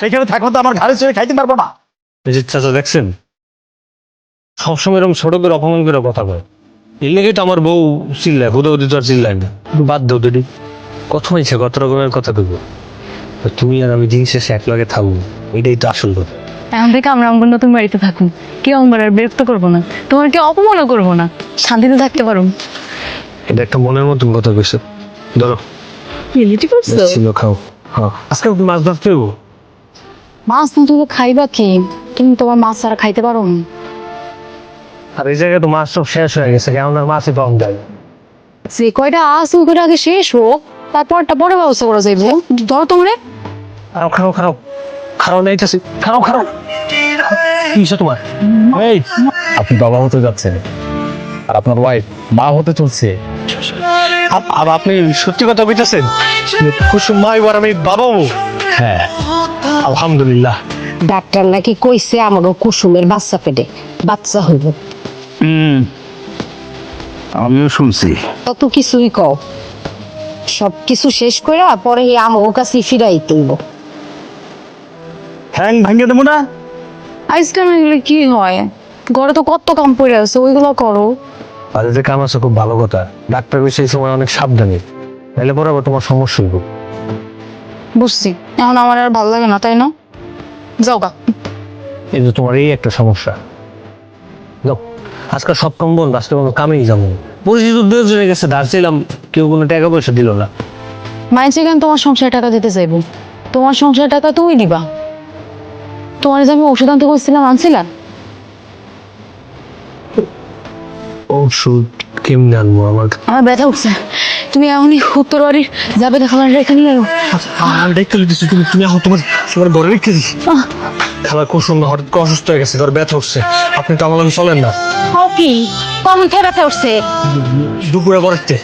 সেখানে থাকো তো আমার ঘরে চড়ে খাইতে পারবো না। এই যে চাচা দেখছেন, সবসময় এরকম ছোট করে অপমান করে কথা কয়। এর লেগে তো আমার বউ চিল্লায়, হুদাহুদি তো আর চিল্লায় না। বাদ দাও দিদি, কত হয়েছে, কত রকমের কথা কইব। তুমি আর আমি দিন শেষে এক লগে থাকবো, এটাই তো আসল কথা। এখন থেকে আমরা আমার নতুন বাড়িতে থাকুন, কেউ আমার আর বিরক্ত করবো না, তোমার কেউ অপমানও করবো না, শান্তিতে থাকতে পারো। এটা একটা মনের মতন কথা কইছে। ধরো রিলেটি করছো? ছিল, খাও। হ্যাঁ, আজকে তুমি মাছ ভাত খাইবো? মাছ না তুমি খাইবা কি? তুমি তোমার মাছ ছাড়া খাইতে পারো না। আর এই জায়গায় তো মাছ সব শেষ হয়ে গেছে, কেমন আর মাছই পাওয়া যায় না। যে কয়টা আস ওই কয়টা আগে শেষ হোক, তারপরটা পরে ব্যবস্থা করা যাইব। ধরো তোমরা। খাও খাও খাও, খাও নাইতেছি, খাও খাও। কি হইছে তোমার? এই, আপনি বাবা হতে যাচ্ছেন আর আপনার ওয়াইফ মা হতে চলছে। আর আপনি সত্যি কথা কইতেছেন? কুসুম মা এবার আমি বাবা হবো? হ্যাঁ, আলহামদুলিল্লাহ। ডাক্তার নাকি কইছে আমাকে কুসুমের বাচ্চা পেটে বাচ্চা হইব। আমিও শুনছি। তত কিছুই কও, সব কিছু শেষ করে পরে আমাকে কাছে ফিরাই তুলব। হ্যাং ভাঙিয়ে দেবো না। আইসক্রিম এগুলো কি হয়? ঘরে তো কত কাম পড়ে আছে, ওইগুলো করো। আর যে কাম আছে খুব ভালো কথা, ডাক্তার কইছে এই সময় অনেক সাবধানে, নাহলে পরে আবার তোমার সমস্যা হইব। বুঝছি, এখন আমার আর ভালো লাগে না, তাই না? যাও গা। এই যে তোমার এই একটা সমস্যা। যাও, আজকাল সব কাম বন্ধ, আজকে কোনো কামেই যাবো না। পরিচিত দুজনে গেছে, ধার চাইলাম, কেউ কোনো টাকা পয়সা দিল না। মায়ের যেখানে তোমার সংসারে টাকা দিতে চাইবো, তোমার সংসারের টাকা তুমি দিবা। তোমার যে আমি ওষুধ আনতে বলছিলাম, আনছিলাম? ওষুধ কেমনে আনবো? আমার ব্যথা উঠছে, তুমি এখনই উত্তর বাড়ির যাবে দেখালাম এখানে লাগো। দেখতে দিচ্ছি, তুমি এখন তোমার ঘরে রেখে দিই। খালা কুসুম হঠাৎ করে অসুস্থ হয়ে গেছে, ঘরে ব্যথা উঠছে, আপনি তো আমার লগে চলেন না। কি কখন খেয়ে ব্যথা উঠছে? দুপুরে বরাতে।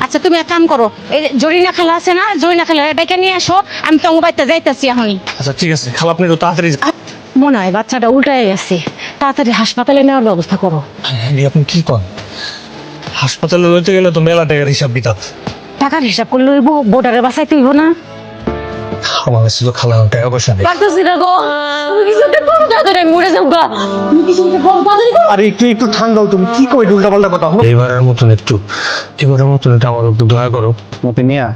আচ্ছা তুমি এক কাম করো, এই যে জরিনা খালা আছে না, জরিনা খালা ডেকে নিয়ে আসো, আমি তো বাড়িতে যাইতেছি এখনই। আচ্ছা ঠিক আছে, খালা আপনি তো তাড়াতাড়ি মনে হয় বাচ্চাটা উল্টায় গেছে, তাড়াতাড়ি হাসপাতালে নেওয়ার ব্যবস্থা করো। আপনি কি করেন? হাসপাতালে লইতে গেলে তো মেলা টাকার হিসাব দিতাম। টাকার হিসাব করলে হইব, বোর্ডারে বাঁচাইতে হইব না। আমার কাছে তো খালা টাকা পয়সা নেই। পারতেছি না গো, তুমি কিছুতে করো, তাড়াতাড়ি আমি মরে যাবো গা। তুমি কিছুতে করো, তাড়াতাড়ি করো। আরে একটু একটু ঠান্ডাও, তুমি কি কই উল্টা পাল্টা কথা? এবারের মতন একটু, এবারের মতন এটা আমার একটু দয়া করো। মতে নিয়া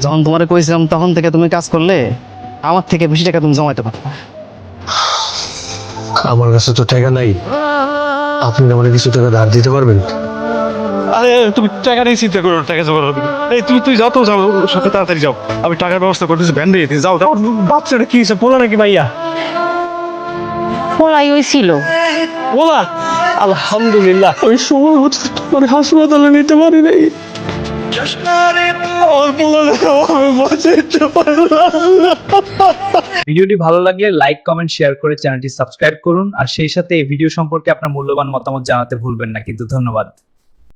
যখন তোমারে কইছিলাম তখন থেকে তুমি কাজ করলে আমার থেকে বেশি টাকা তুমি জমাইতে পারো। আমার কাছে তো টাকা নাই, আপনি আমার কিছু টাকা ধার দিতে পারবেন? আরে তুমি টাকা নিয়ে চিন্তা করো, টাকা জোগাড় হবে। এই তুই যাও তো, যাও সাথে তাড়াতাড়ি যাও, আমি টাকার ব্যবস্থা করতেছি, ভ্যান দিয়ে দিই, যাও যাও। বাচ্চাটা কি হয়েছে, বলো নাকি ভাইয়া? পড়াই হয়েছিল। বলা আলহামদুলিল্লাহ, ওই সময় হচ্ছে তোমার হাসপাতালে নিতে পারি নাই। ভিডিওটি ভালো লাগলে লাইক, কমেন্ট, শেয়ার করে চ্যানেলটি সাবস্ক্রাইব করুন। আর সেই সাথে এই ভিডিও সম্পর্কে আপনার মূল্যবান মতামত জানাতে ভুলবেন না কিন্তু। ধন্যবাদ।